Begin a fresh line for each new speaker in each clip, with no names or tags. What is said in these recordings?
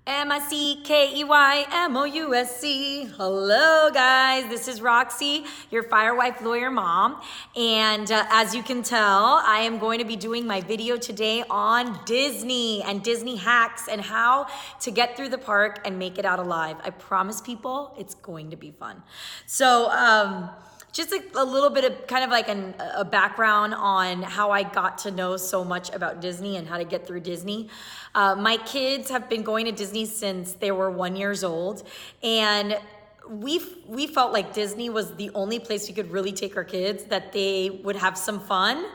Mickeymousc. Hello guys, this is Roxy, your Firewife Lawyer Mom. And as you can tell, I am going to be doing my video today on Disney and Disney hacks and how to get through the park and make it out alive. I promise people, it's going to be fun. So, just a little bit of kind of like a background on how I got to know so much about Disney and how to get through Disney. My kids have been going to Disney since they were 1 year old, and we felt like Disney was the only place we could really take our kids, that they would have some fun,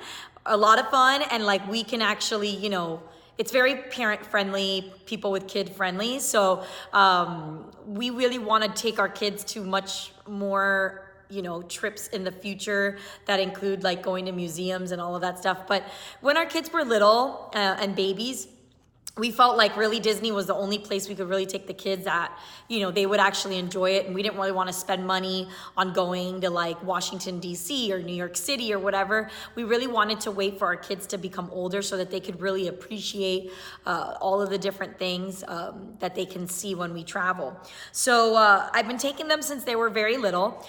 a lot of fun, and like we can actually, you know, it's very parent friendly, people with kid friendly. So we really want to take our kids to much more, you know, trips in the future that include like going to museums and all of that stuff. But when our kids were little and babies, we felt like really Disney was the only place we could really take the kids at, you know, they would actually enjoy it. And we didn't really want to spend money on going to like Washington, D.C. or New York City or whatever. We really wanted to wait for our kids to become older so that they could really appreciate all of the different things that they can see when we travel. So I've been taking them since they were very little.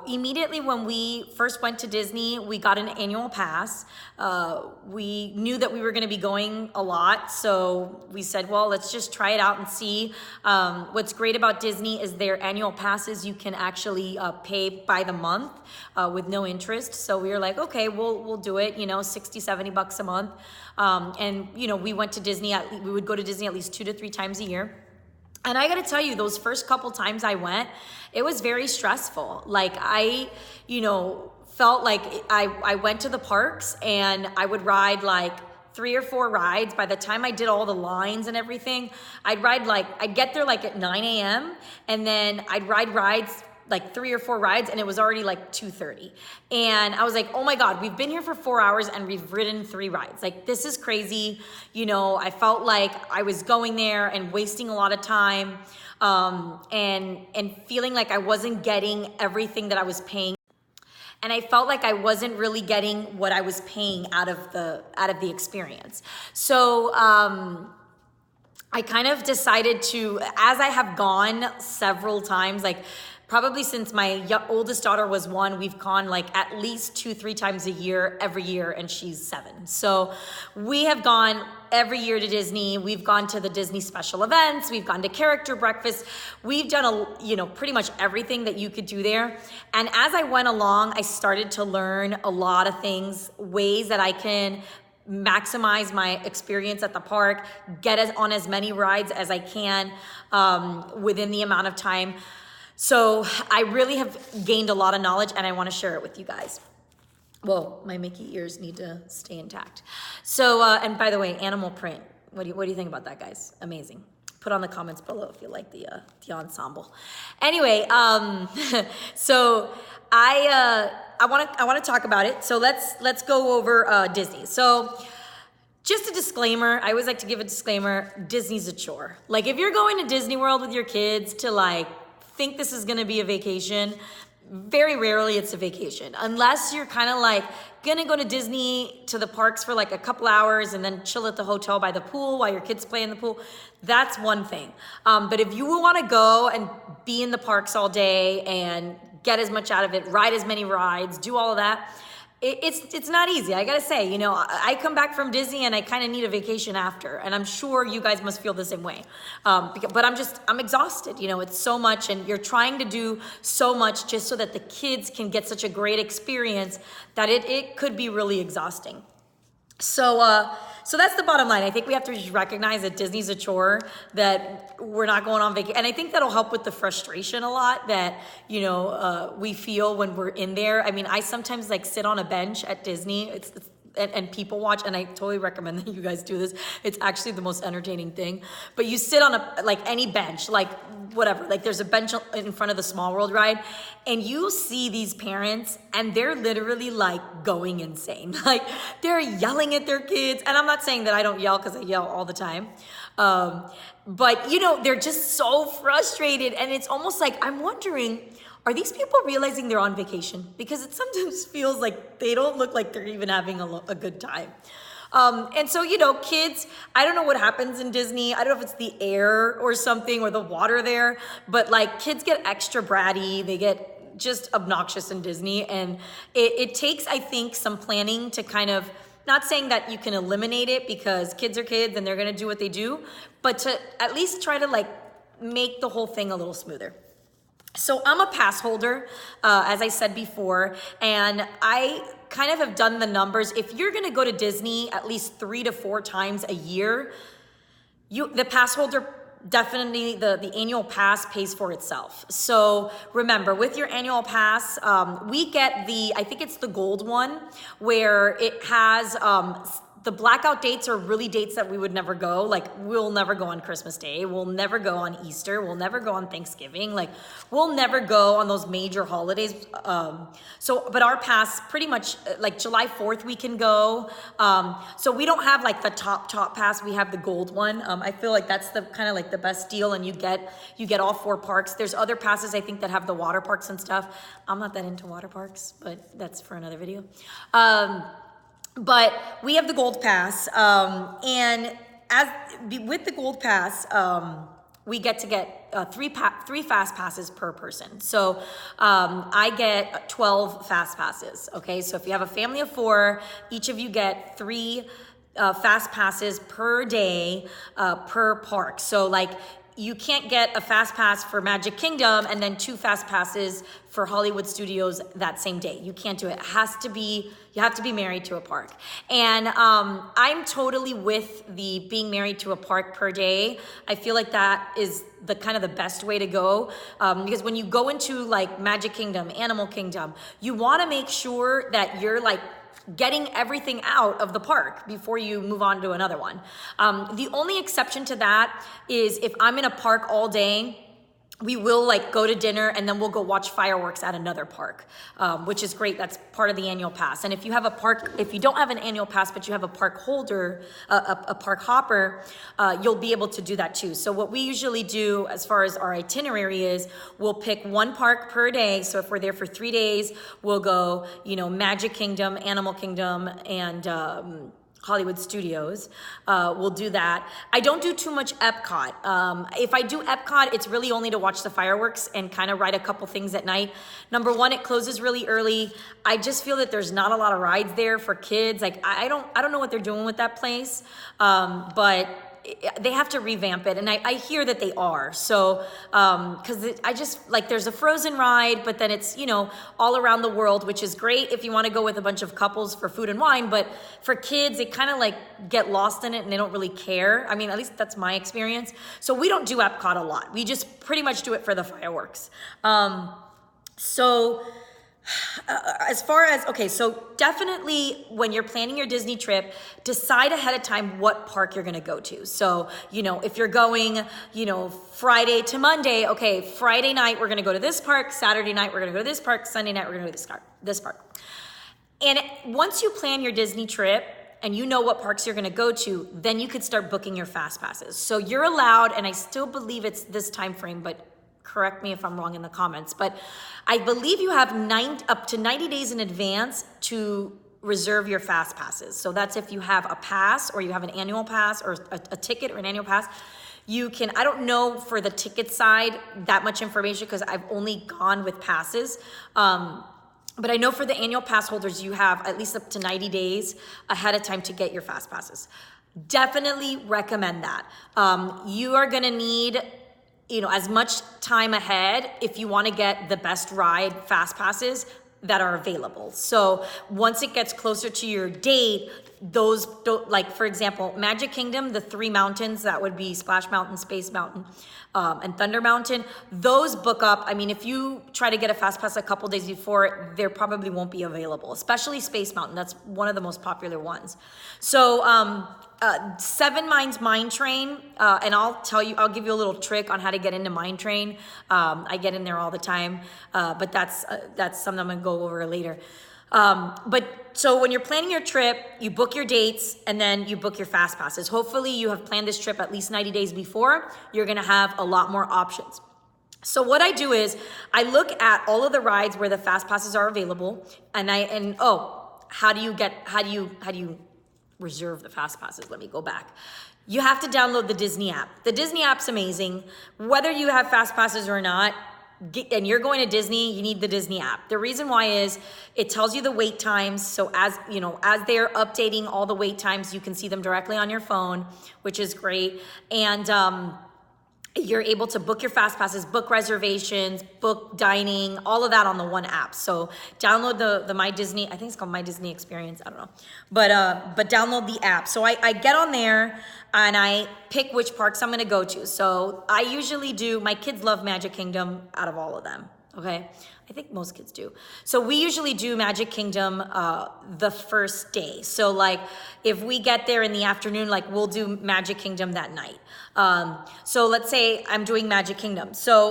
Immediately when we first went to Disney, we got an annual pass. We knew that we were going to be going a lot, so we said, well, let's just try it out and see. What's great about Disney is their annual passes you can actually pay by the month with no interest. So we were like, okay, we'll do it, you know, 60, 70 bucks a month. And, you know, we went to Disney, we would go to Disney at least 2 to 3 times a year. And I gotta tell you, those first couple times I went, it was very stressful. Like I, you know, felt like I went to the parks and I would ride like 3 or 4 rides. By the time I did all the lines and everything, I'd get there like at 9 a.m. and then I'd ride rides, like 3 or 4 rides, and it was already like 2:30. And I was like, oh my God, we've been here for 4 hours and we've ridden 3 rides. Like, this is crazy. You know, I felt like I was going there and wasting a lot of time, and feeling like I wasn't getting everything that I was paying. And I felt like I wasn't really getting what I was paying out of the experience. So I kind of decided to, as I have gone several times, like probably since my oldest daughter was 1, we've gone like at least 2-3 times a year, every year, and she's 7. So we have gone every year to Disney. We've gone to the Disney special events. We've gone to character breakfast. We've done pretty much everything that you could do there. And as I went along, I started to learn a lot of things, ways that I can maximize my experience at the park, get on as many rides as I can within the amount of time. So I really have gained a lot of knowledge and I want to share it with you guys. Well, my Mickey ears need to stay intact. So, and by the way, animal print. What do you think about that, guys? Amazing. Put on the comments below if you like the ensemble. Anyway, so I want to talk about it. So let's go over Disney. So just a disclaimer, I always like to give a disclaimer, Disney's a chore. Like if you're going to Disney World with your kids to like think this is gonna be a vacation, very rarely it's a vacation. Unless you're kind of like gonna go to Disney, to the parks for like a couple hours and then chill at the hotel by the pool while your kids play in the pool, that's one thing. But if you wanna go and be in the parks all day and get as much out of it, ride as many rides, do all of that, it's not easy. I gotta say, you know, I come back from Disney and I kind of need a vacation after, and I'm sure you guys must feel the same way. But I'm exhausted. You know, it's so much, and you're trying to do so much just so that the kids can get such a great experience that it could be really exhausting. So that's the bottom line. I think we have to just recognize that Disney's a chore, that we're not going on vacation. And I think that'll help with the frustration a lot that, you know, we feel when we're in there. I mean, I sometimes like sit on a bench at Disney. And people watch, and I totally recommend that you guys do this. It's actually the most entertaining thing. But you sit on any bench, like whatever, like there's a bench in front of the Small World ride, and you see these parents, and they're literally like going insane. Like they're yelling at their kids, and I'm not saying that I don't yell, because I yell all the time. But you know, they're just so frustrated, and it's almost like I'm wondering, are these people realizing they're on vacation? Because it sometimes feels like they don't look like they're even having a good time. And so, kids, I don't know what happens in Disney. I don't know if it's the air or something or the water there, but like kids get extra bratty. They get just obnoxious in Disney. And it takes, I think, some planning to kind of, not saying that you can eliminate it because kids are kids and they're going to do what they do, but to at least try to like make the whole thing a little smoother. So I'm a pass holder, as I said before, and I kind of have done the numbers. If you're going to go to Disney at least 3 to 4 times a year, the pass holder, definitely the annual pass pays for itself. So remember, with your annual pass, we get I think it's the gold one, where it has the blackout dates are really dates that we would never go. Like, we'll never go on Christmas Day. We'll never go on Easter. We'll never go on Thanksgiving. Like, we'll never go on those major holidays. But our pass, pretty much, like July 4th, we can go. So we don't have like the top pass. We have the gold one. I feel like that's the kind of like the best deal, and you get all 4 parks. There's other passes, I think, that have the water parks and stuff. I'm not that into water parks, but that's for another video. But we have the gold pass, and with the gold pass, we get 3 fast passes per person. So I get 12 fast passes. Okay, so if you have a family of 4, each of you get 3 fast passes per day per park. So like, you can't get a fast pass for Magic Kingdom and then 2 fast passes for Hollywood Studios that same day. You can't do it. You have to be married to a park. And I'm totally with the being married to a park per day. I feel like that is the kind of the best way to go, because when you go into like Magic Kingdom, Animal Kingdom, you want to make sure that you're like getting everything out of the park before you move on to another one. The only exception to that is if I'm in a park all day, we will like go to dinner and then we'll go watch fireworks at another park, which is great. That's part of the annual pass. And if you don't have an annual pass, but you have a park holder, a park hopper, you'll be able to do that too. So what we usually do as far as our itinerary is, we'll pick 1 park per day. So if we're there for 3 days, we'll go, Magic Kingdom, Animal Kingdom, and Hollywood Studios. We'll do that. I don't do too much Epcot. If I do Epcot, it's really only to watch the fireworks and kind of ride a couple things at night. Number 1, it closes really early. I just feel that there's not a lot of rides there for kids. Like, I don't know what they're doing with that place, but they have to revamp it, and I hear that they are. So, because I just, like, there's a Frozen ride, but then it's, all around the world, which is great if you want to go with a bunch of couples for food and wine, but for kids, they kind of like get lost in it and they don't really care. I mean, at least that's my experience. So we don't do Epcot a lot. We just pretty much do it for the fireworks. As far as, so definitely when you're planning your Disney trip, decide ahead of time what park you're going to go to. So, if you're going, Friday to Monday, Friday night, we're going to go to this park. Saturday night, we're going to go to this park. Sunday night, we're going to go to this park. And once you plan your Disney trip and you know what parks you're going to go to, then you could start booking your fast passes. So you're allowed, and I still believe it's this time frame, but correct me if I'm wrong in the comments, but I believe you have up to 90 days in advance to reserve your fast passes. So that's if you have a pass or you have an annual pass or a ticket or an annual pass. You can, I don't know for the ticket side that much information because I've only gone with passes. But I know for the annual pass holders, you have at least up to 90 days ahead of time to get your fast passes. Definitely recommend that. You are gonna need as much time ahead if you want to get the best ride fast passes that are available. So once it gets closer to your date, those don't, like for example, Magic Kingdom, the 3 mountains, that would be Splash Mountain, Space Mountain, and Thunder Mountain, those book up. I mean, if you try to get a fast pass a couple days before, there probably won't be available, especially Space Mountain. That's one of the most popular ones. So, 7 Mines Mine Train, and I'll give you a little trick on how to get into Mine Train. I get in there all the time, but that's something I'm gonna go over later. So when you're planning your trip, you book your dates and then you book your fast passes. Hopefully you have planned this trip at least 90 days before. You're gonna have a lot more options. So what I do is I look at all of the rides where the fast passes are available, and reserve the fast passes. Let me go back. You have to download the Disney app. The Disney app's amazing. Whether you have fast passes or not, and you're going to Disney, you need the Disney app. The reason why is it tells you the wait times. So as you know, as they're updating all the wait times, you can see them directly on your phone, which is great. And you're able to book your fast passes, book reservations, book dining, all of that on the one app. So download the My Disney, I think it's called My Disney Experience, I don't know. But download the app. So I get on there and I pick which parks I'm gonna go to. So I usually do, my kids love Magic Kingdom out of all of them, okay? I think most kids do. So we usually do Magic Kingdom the first day. So like if we get there in the afternoon, like we'll do Magic Kingdom that night. So let's say I'm doing Magic Kingdom. So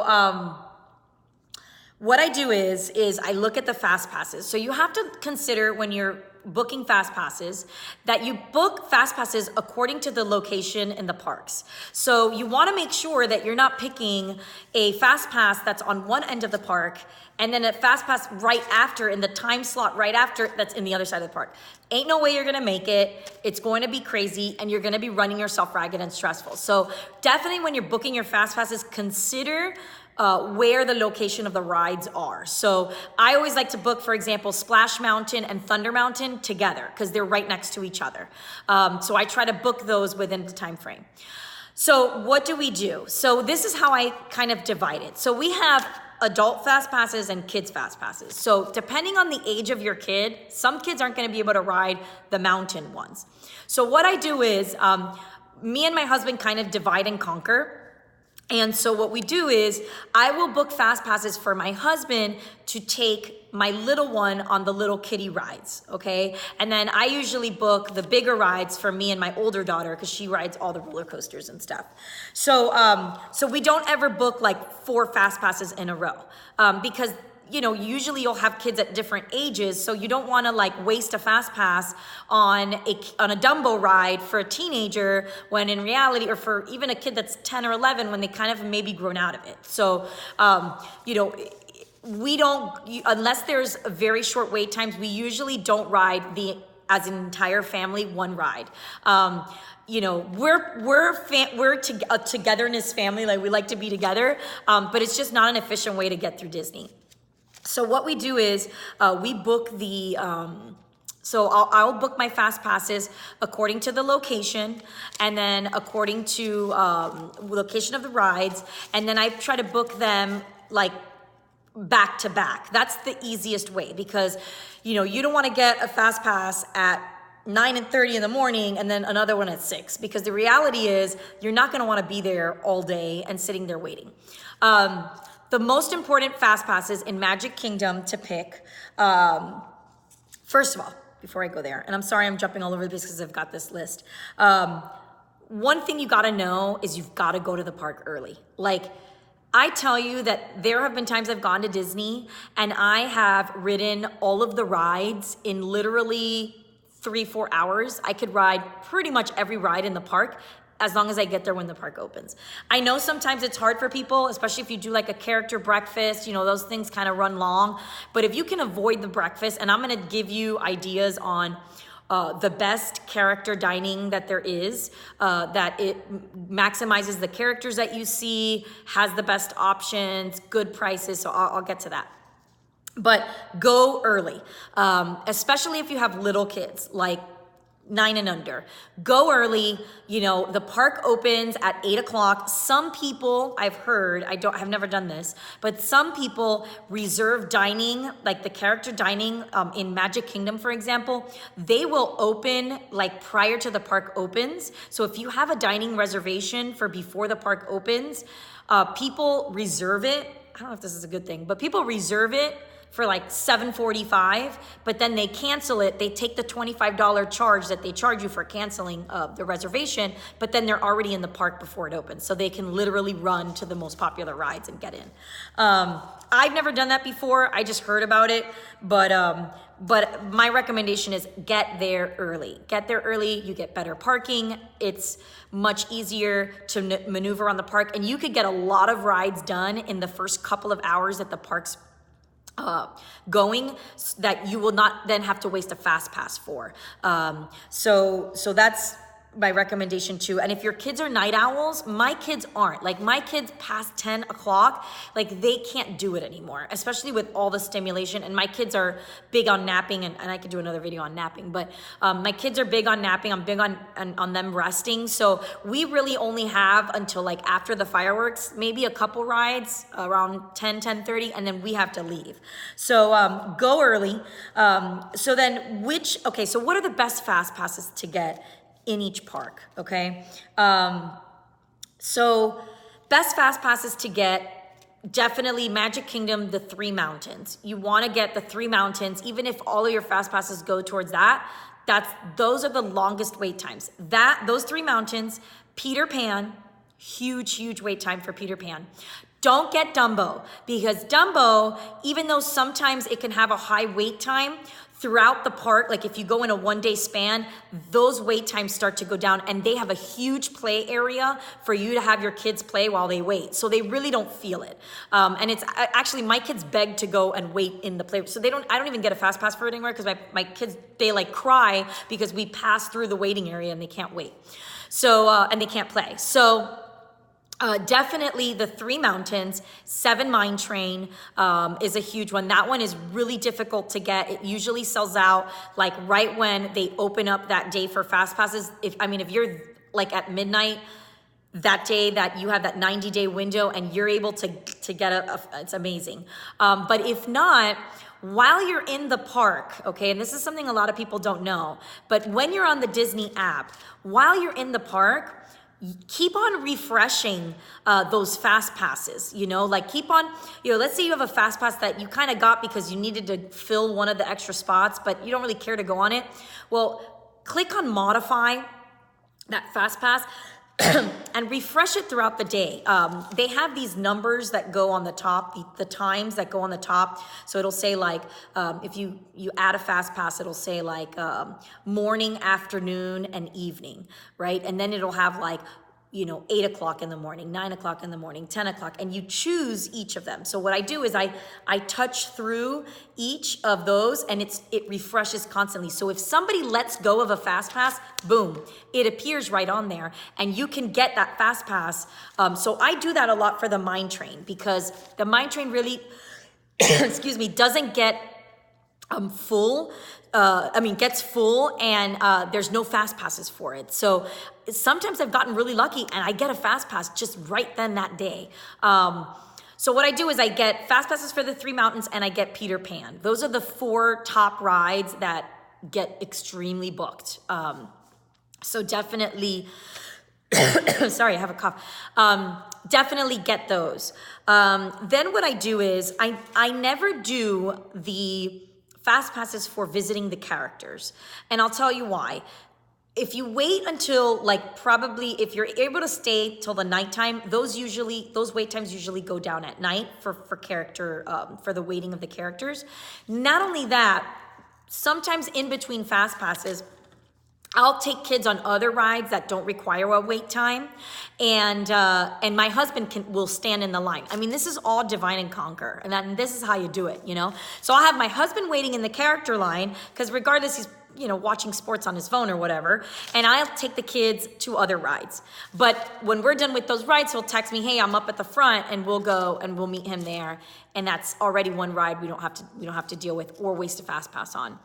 what I do is I look at the fast passes. So you have to consider when you're booking fast passes that you book fast passes according to the location in the parks. So you want to make sure that you're not picking a fast pass that's on one end of the park and then a fast pass right after in the time slot right after that's in the other side of the park. Ain't no way you're gonna make it. It's going to be crazy and you're gonna be running yourself ragged and stressful. So definitely when you're booking your fast passes, consider where the location of the rides are. So I always like to book, for example, Splash Mountain and Thunder Mountain together because they're right next to each other. So I try to book those within the time frame. So what do we do? So this is how I kind of divide it. So we have adult fast passes and kids fast passes. So depending on the age of your kid, some kids aren't going to be able to ride the mountain ones. So what I do is me and my husband kind of divide and conquer. And so what we do is I will book fast passes for my husband to take my little one on the little kiddie rides, okay? And then I usually book the bigger rides for me and my older daughter because she rides all the roller coasters and stuff. So so we don't ever book like 4 fast passes in a row because you know, usually you'll have kids at different ages, so you don't want to like waste a fast pass on a Dumbo ride for a teenager when in reality, or for even a kid that's 10 or 11 when they kind of maybe grown out of it. So, you know, we don't, unless there's very short wait times, we usually don't ride as an entire family, one ride. You know, we're a togetherness family, like we like to be together, but it's just not an efficient way to get through Disney. So what we do is we book the, so I'll book my fast passes according to the location and then according to location of the rides. And then I try to book them like back to back. That's the easiest way because, you know, you don't want to get a fast pass at 9:30 in the morning and then another one at 6 because the reality is you're not going to want to be there all day and sitting there waiting. The most important fast passes in Magic Kingdom to pick, first of all, before I go there, and I'm sorry I'm jumping all over this because I've got this list. One thing you gotta know is you've gotta go to the park early. Like, I tell you that there have been times I've gone to Disney and I have ridden all of the rides in literally 3-4 hours. I could ride pretty much every ride in the park as long as I get there when the park opens. I know sometimes it's hard for people, especially if you do like a character breakfast, you know, those things kind of run long. But if you can avoid the breakfast, and I'm gonna give you ideas on the best character dining that there is, that it maximizes the characters that you see, has the best options, good prices, so I'll get to that. But go early, especially if you have little kids, like 9 and under. Go early. You know, the park opens at 8 o'clock. Some people, I've heard, I've never done this, but some people reserve dining, like the character dining in Magic Kingdom, for example, they will open like prior to the park opens. So if you have a dining reservation for before the park opens, people reserve it. I don't know if this is a good thing, but people reserve it for like $7.45, but then they cancel it. They take the $25 charge that they charge you for canceling the reservation, but then they're already in the park before it opens. So they can literally run to the most popular rides and get in. I've never done that before. I just heard about it, but my recommendation is get there early. Get there early, you get better parking. It's much easier to maneuver on the park, and you could get a lot of rides done in the first couple of hours that the park's going that you will not then have to waste a fast pass for. So that's my recommendation too. And if your kids are night owls, my kids aren't. Like my kids past 10 o'clock, like they can't do it anymore, especially with all the stimulation. And my kids are big on napping, and I could do another video on napping, but my kids are big on napping. I'm big on them resting. So we really only have until like after the fireworks, maybe a couple rides around 10:30, and then we have to leave. So go early. So then so what are the best fast passes to get in each park, okay? So best fast passes to get, definitely Magic Kingdom, the 3 mountains. You wanna get the 3 mountains, even if all of your fast passes go towards that, those are the longest wait times. Those 3 mountains, Peter Pan, huge wait time for Peter Pan. Don't get Dumbo, because Dumbo, even though sometimes it can have a high wait time, throughout the park, like if you go in a 1-day span, those wait times start to go down, and they have a huge play area for you to have your kids play while they wait. So they really don't feel it. And it's actually, my kids beg to go and wait in the play. So I don't even get a fast pass for it anymore, because my kids, they like cry because we pass through the waiting area and they can't wait. So, and they can't play. So, definitely the 3 mountains, 7 Mine Train is a huge one. That one is really difficult to get. It usually sells out like right when they open up that day for fast passes. If you're like at midnight that day, that you have that 90-day window and you're able to get it's amazing. But if not, while you're in the park, okay, and this is something a lot of people don't know, but when you're on the Disney app, while you're in the park, keep on refreshing those fast passes, like keep on, let's say you have a fast pass that you kind of got because you needed to fill one of the extra spots, but you don't really care to go on it. Well, click on modify that fast pass and refresh it throughout the day. They have these numbers that go on the top, the times that go on the top. So it'll say like, if you add a fast pass, it'll say like morning, afternoon, and evening, right? And then it'll have like, 8 o'clock in the morning, 9 o'clock in the morning, 10 o'clock, and you choose each of them. So what I do is I touch through each of those, and it refreshes constantly. So if somebody lets go of a fast pass, boom, it appears right on there, and you can get that fast pass. So I do that a lot for the Mine Train, because the Mine Train really, excuse me, doesn't get full. Gets full, and there's no fast passes for it. So sometimes I've gotten really lucky and I get a fast pass just right then that day. So what I do is I get fast passes for the 3 mountains and I get Peter Pan. Those are the 4 top rides that get extremely booked. So definitely, sorry, I have a cough. Definitely get those. Then what I do is I never do the fast passes for visiting the characters. And I'll tell you why. If you wait until if you're able to stay till the nighttime, those wait times usually go down at night for the waiting of the characters. Not only that, sometimes in between fast passes, I'll take kids on other rides that don't require a wait time, and my husband will stand in the line. This is all divide and conquer, and this is how you do it, So I'll have my husband waiting in the character line, because regardless, he's watching sports on his phone or whatever, and I'll take the kids to other rides. But when we're done with those rides, he'll text me, hey, I'm up at the front, and we'll go and we'll meet him there, and that's already one ride we don't have to deal with or waste a fast pass on.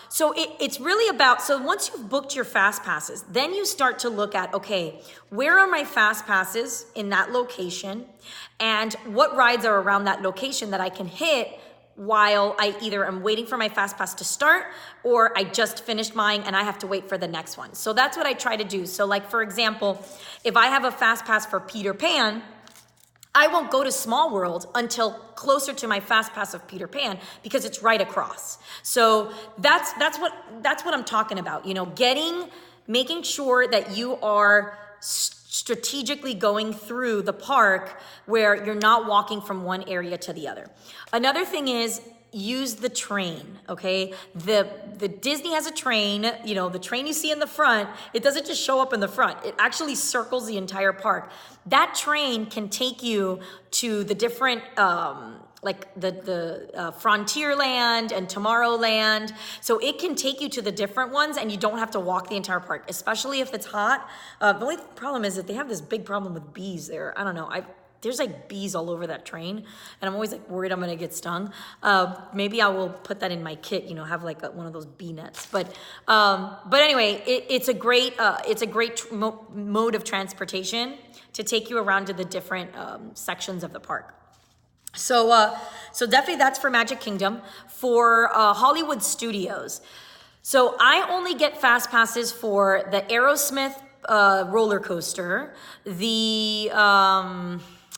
So it's really about, so once you've booked your fast passes, then you start to look at, okay, where are my fast passes in that location, and what rides are around that location that I can hit while I either am waiting for my fast pass to start, or I just finished mine and I have to wait for the next one. So that's what I try to do. So like, for example, if I have a fast pass for Peter Pan, I won't go to Small World until closer to my fast pass of Peter Pan, because it's right across. So that's what I'm talking about. Making sure that you are strategically going through the park where you're not walking from one area to the other. Another thing is, use the train, okay? The Disney has a train, the train you see in the front, it doesn't just show up in the front. It actually circles the entire park. That train can take you to the different Frontierland and Tomorrowland. So it can take you to the different ones and you don't have to walk the entire park, especially if it's hot. The only problem is that they have this big problem with bees there. I don't know. There's like bees all over that train, and I'm always like worried I'm gonna get stung. Maybe I will put that in my kit, have like one of those bee nets. But anyway, it's a great mode of transportation to take you around to the different sections of the park. So definitely that's for Magic Kingdom. For Hollywood Studios, so I only get fast passes for the Aerosmith roller coaster, the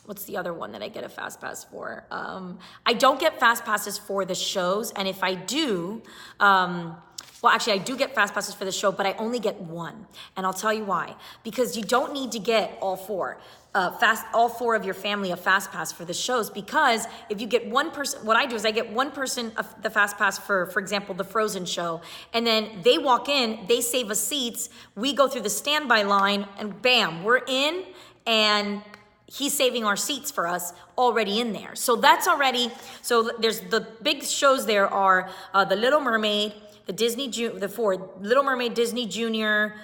what's the other one that I get a fast pass for? I don't get fast passes for the shows, and if I do, well, actually, I do get fast passes for the show, but I only get one, and I'll tell you why. Because you don't need to get all four of your family a fast pass for the shows, because if you get one person, what I do is I get one person the fast pass for example, the Frozen show, and then they walk in, they save us seats, we go through the standby line, and bam, we're in, and he's saving our seats for us already in there. So that's already, so there's the big shows there are the Little Mermaid, the four, Little Mermaid, Disney Junior,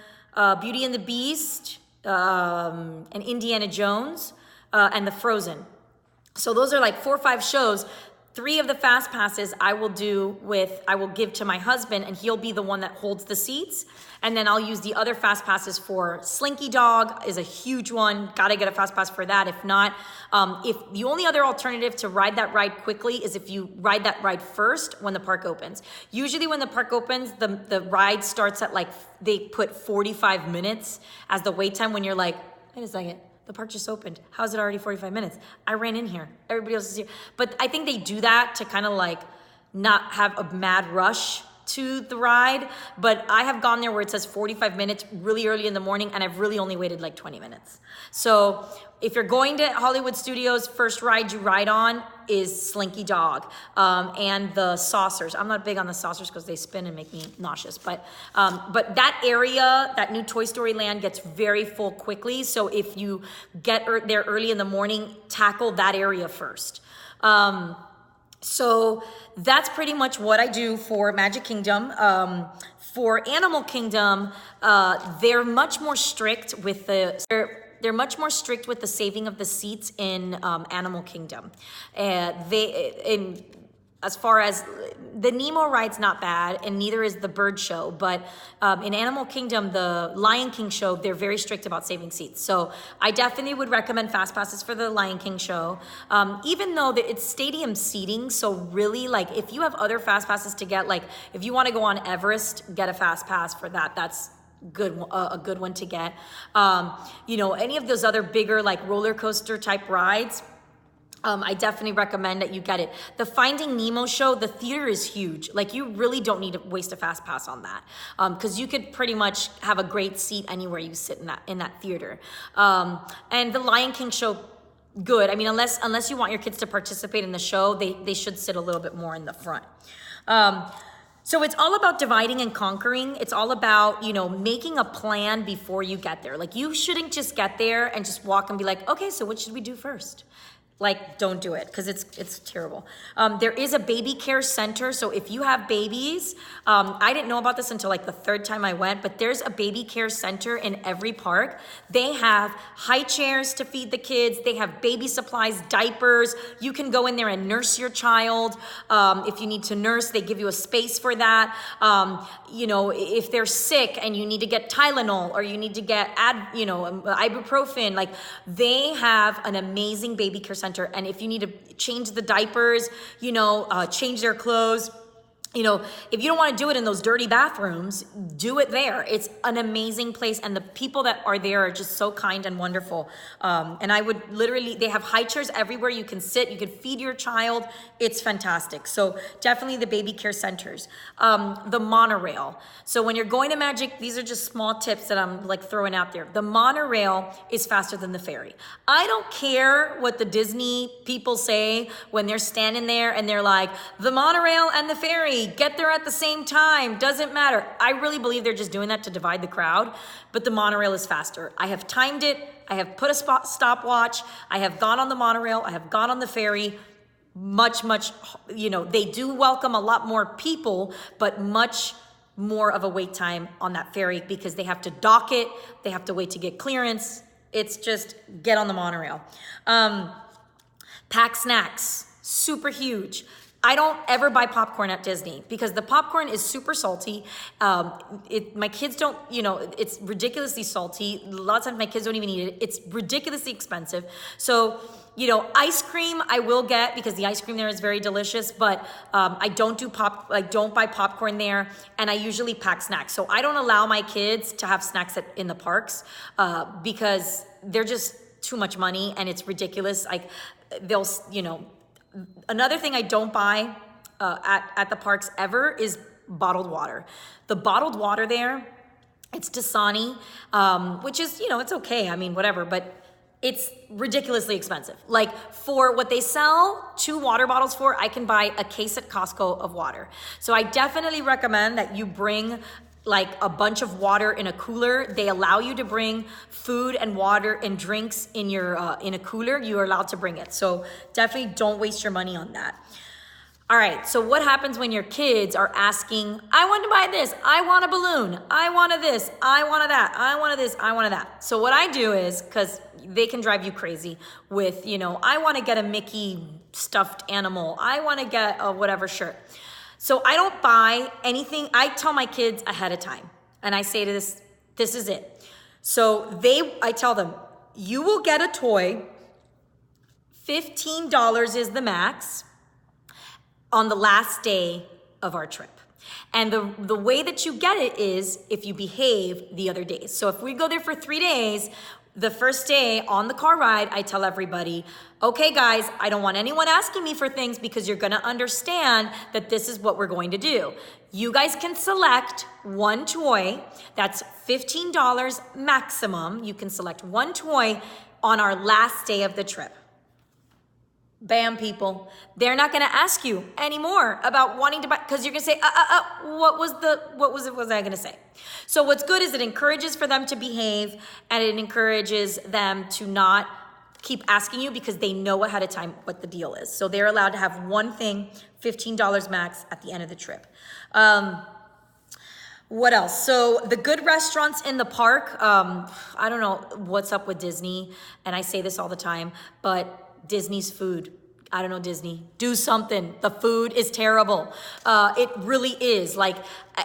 Beauty and the Beast, and Indiana Jones, and the Frozen. So those are like 4 or 5 shows. 3 of the fast passes I will give to my husband, and he'll be the one that holds the seats. And then I'll use the other fast passes for Slinky Dog is a huge one. Gotta get a fast pass for that. If not, if the only other alternative to ride that ride quickly is if you ride that ride first when the park opens. Usually when the park opens, the ride starts at they put 45 minutes as the wait time, when you're like, wait a second, the park just opened. How is it already 45 minutes? I ran in here. Everybody else is here. But I think they do that to kind of not have a mad rush to the ride. But I have gone there where it says 45 minutes really early in the morning, and I've really only waited 20 minutes. So if you're going to Hollywood Studios, first ride you ride on is Slinky Dog, and the saucers. I'm not big on the saucers because they spin and make me nauseous. But that area, that new Toy Story Land, gets very full quickly. So if you get there early in the morning, tackle that area first. So that's pretty much what I do for Magic Kingdom. For Animal Kingdom, they're much more strict with they're much more strict with the saving of the seats in Animal Kingdom. As far as the Nemo ride's not bad, and neither is the Bird Show, but in Animal Kingdom, the Lion King show, they're very strict about saving seats. So I definitely would recommend fast passes for the Lion King show, even though it's stadium seating. So really, if you have other fast passes to get, if you want to go on Everest, get a fast pass for that. That's a good one to get. Any of those other bigger roller coaster type rides, I definitely recommend that you get it. The Finding Nemo show, the theater is huge. You really don't need to waste a fast pass on that, because you could pretty much have a great seat anywhere you sit in that theater. And the Lion King show, good. I mean, unless you want your kids to participate in the show, they should sit a little bit more in the front. So it's all about dividing and conquering. It's all about, making a plan before you get there. You shouldn't just get there and just walk and be like, okay, so what should we do first? Don't do it, because it's terrible. There is a baby care center. So if you have babies, I didn't know about this until the 3rd time I went, but there's a baby care center in every park. They have high chairs to feed the kids. They have baby supplies, diapers. You can go in there and nurse your child. If you need to nurse, they give you a space for that. If they're sick and you need to get Tylenol, or you need to get ibuprofen, they have an amazing baby care center. And if you need to change the diapers, change their clothes, if you don't want to do it in those dirty bathrooms, do it there. It's an amazing place, and the people that are there are just so kind and wonderful. And I would they have high chairs everywhere you can sit. You can feed your child. It's fantastic. So definitely the baby care centers. The monorail. So when you're going to Magic, these are just small tips that I'm throwing out there. The monorail is faster than the ferry. I don't care what the Disney people say when they're standing there and they're like, the monorail and the ferry, get there at the same time, doesn't matter. I really believe they're just doing that to divide the crowd, but the monorail is faster. I have timed it. I have put a stopwatch. I have gone on the monorail. I have gone on the ferry. much, they do welcome a lot more people, but much more of a wait time on that ferry because they have to dock it, they have to wait to get clearance. It's just get on the monorail. Pack snacks, super huge. I don't ever buy popcorn at Disney because the popcorn is super salty. My kids don't, it's ridiculously salty. A lot of times my kids don't even eat it. It's ridiculously expensive. So, ice cream I will get because the ice cream there is very delicious, but I don't buy popcorn there, and I usually pack snacks. So I don't allow my kids to have snacks in the parks because they're just too much money and it's ridiculous. Like they'll, another thing I don't buy at the parks ever is bottled water. The bottled water there, it's Dasani, which is, it's okay. I mean, whatever, but it's ridiculously expensive. Like for what they sell 2 water bottles for, I can buy a case at Costco of water. So I definitely recommend that you bring like a bunch of water in a cooler. They allow you to bring food and water and drinks in your in a cooler. You are allowed to bring it. So definitely don't waste your money on that. All right, so what happens when your kids are asking, I want to buy this, I want a balloon, I want this, I want that, I want this, I want that. So what I do is, because they can drive you crazy with, I want to get a Mickey stuffed animal, I want to get a whatever shirt. So I don't buy anything. I tell my kids ahead of time, and I say to this is it. So I tell them, you will get a toy, $15 is the max, on the last day of our trip. And the way that you get it is if you behave the other days. So if we go there for 3 days, the first day on the car ride, I tell everybody, okay guys, I don't want anyone asking me for things because you're gonna understand that this is what we're going to do. You guys can select one toy, that's $15 maximum. You can select one toy on our last day of the trip. Bam, people. They're not gonna ask you anymore about wanting to buy, because you're gonna say, what was I gonna say? So what's good is it encourages for them to behave, and it encourages them to not keep asking you because they know ahead of time what the deal is. So they're allowed to have one thing, $15 max at the end of the trip. What else? So the good restaurants in the park, I don't know what's up with Disney, and I say this all the time, but Disney's food. I don't know, Disney. Do something. The food is terrible. It really is. Like,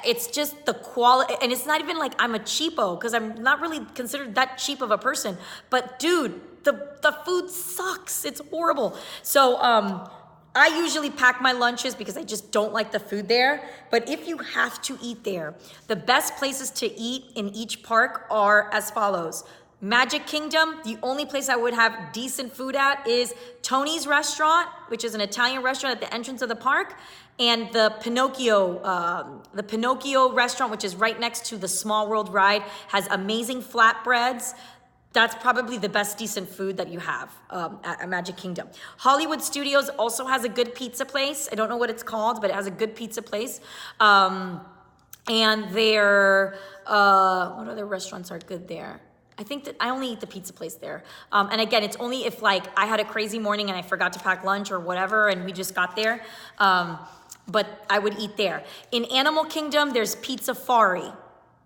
it's just the quality, and it's not even like I'm a cheapo, because I'm not really considered that cheap of a person. But dude, the food sucks. It's horrible. So I usually pack my lunches because I just don't like the food there. But if you have to eat there, the best places to eat in each park are as follows. Magic Kingdom, the only place I would have decent food at is Tony's Restaurant, which is an Italian restaurant at the entrance of the park, and the Pinocchio restaurant, which is right next to the Small World ride, has amazing flatbreads. That's probably the best decent food that you have at Magic Kingdom. Hollywood Studios also has a good pizza place. I don't know what it's called, but it has a good pizza place. And their, what other restaurants are good there? I think that I only eat the pizza place there. And again, it's only if like I had a crazy morning and I forgot to pack lunch or whatever and we just got there. But I would eat there. In Animal Kingdom, there's Pizzafari.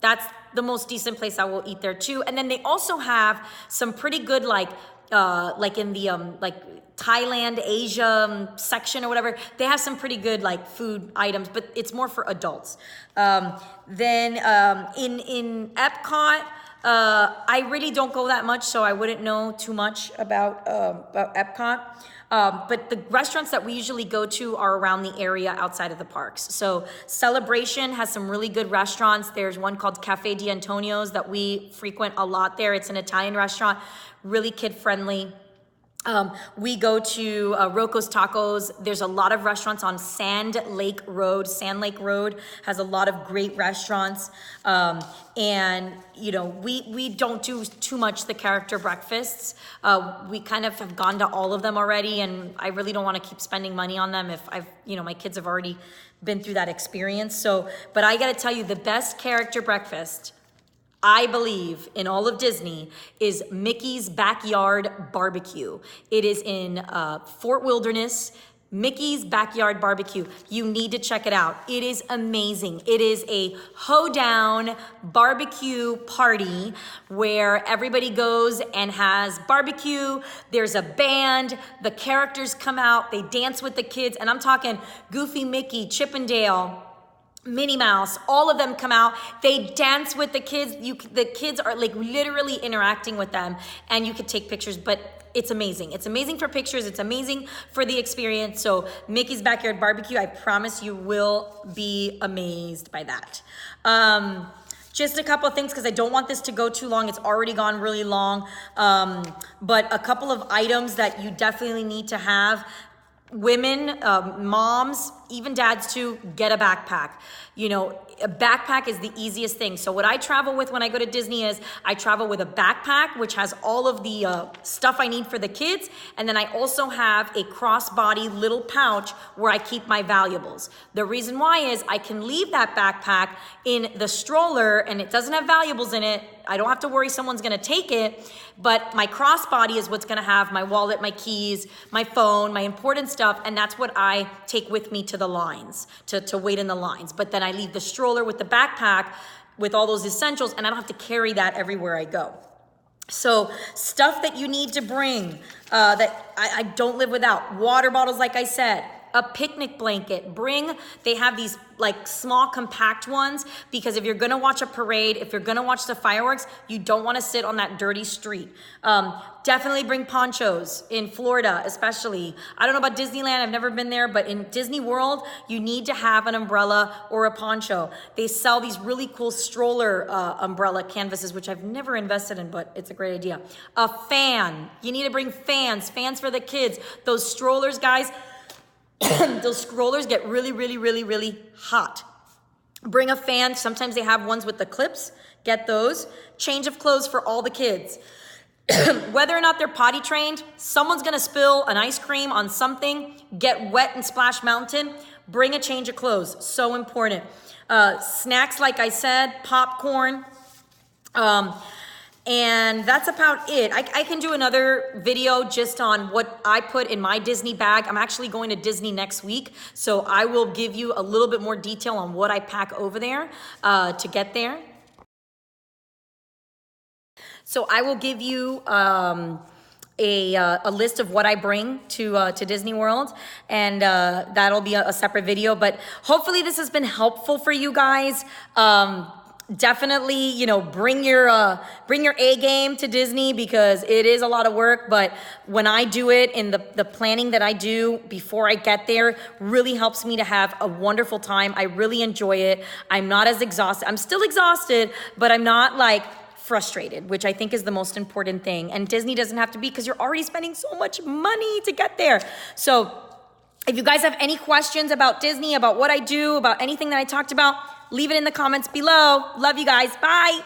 That's the most decent place I will eat there too. And then they also have some pretty good like in the like Thailand, Asia section or whatever. They have some pretty good like food items, but it's more for adults. Then in Epcot, I really don't go that much, so I wouldn't know too much about Epcot. But the restaurants that we usually go to are around the area outside of the parks. So Celebration has some really good restaurants. There's one called Cafe Di Antonio's that we frequent a lot there. It's an Italian restaurant, really kid-friendly. We go to Rocco's Tacos. There's a lot of restaurants on Sand Lake Road. Sand Lake Road has a lot of great restaurants. And, you know, we don't do too much the character breakfasts. We kind of have gone to all of them already, and I really don't want to keep spending money on them if my kids have already been through that experience. So, but I got to tell you, the best character breakfast I believe in all of Disney is Mickey's Backyard Barbecue. It is in Fort Wilderness. Mickey's Backyard Barbecue. You need to check it out. It is amazing. It is a hoedown barbecue party where everybody goes and has barbecue. There's a band. The characters come out. They dance with the kids. And I'm talking Goofy Mickey, Chip and Dale, Minnie Mouse, all of them come out. They dance with the kids. The kids are like literally interacting with them, and you could take pictures, but it's amazing. It's amazing for pictures. It's amazing for the experience. So Mickey's Backyard Barbecue, I promise you will be amazed by that. Just a couple of things because I don't want this to go too long. It's already gone really long. But a couple of items that you definitely need to have. Women, moms, even dads too, get a backpack. You know, a backpack is the easiest thing. So what I travel with when I go to Disney is I travel with a backpack, which has all of the stuff I need for the kids. And then I also have a crossbody little pouch where I keep my valuables. The reason why is I can leave that backpack in the stroller and it doesn't have valuables in it. I don't have to worry someone's gonna take it, but my crossbody is what's gonna have my wallet, my keys, my phone, my important stuff, and that's what I take with me to the lines, to wait in the lines. But then I leave the stroller with the backpack with all those essentials, and I don't have to carry that everywhere I go. So stuff that you need to bring that I don't live without. Water bottles, like I said. A picnic blanket. They have these like small compact ones because if you're gonna watch a parade, if you're gonna watch the fireworks, you don't wanna sit on that dirty street. Definitely bring ponchos in Florida, especially. I don't know about Disneyland, I've never been there, but in Disney World, you need to have an umbrella or a poncho. They sell these really cool stroller umbrella canvases, which I've never invested in, but it's a great idea. A fan. You need to bring fans for the kids. Those strollers, guys, those strollers get really, really, really, really hot. Bring a fan. Sometimes they have ones with the clips. Get those. Change of clothes for all the kids. Whether or not they're potty trained, someone's gonna spill an ice cream on something, get wet and Splash Mountain. Bring a change of clothes. So important. Snacks, like I said, popcorn. And that's about it. I can do another video just on what I put in my Disney bag. I'm actually going to Disney next week, so I will give you a little bit more detail on what I pack over there to get there. So I will give you a list of what I bring to Disney World, and that'll be a separate video. But hopefully this has been helpful for you guys. Definitely, you know, bring your A game to Disney because it is a lot of work, but when I do it in the planning that I do before I get there really helps me to have a wonderful time. I really enjoy it. I'm not as exhausted. I'm still exhausted, but I'm not like frustrated, which I think is the most important thing. And Disney doesn't have to be because you're already spending so much money to get there. So if you guys have any questions about Disney, about what I do, about anything that I talked about, leave it in the comments below. Love you guys. Bye.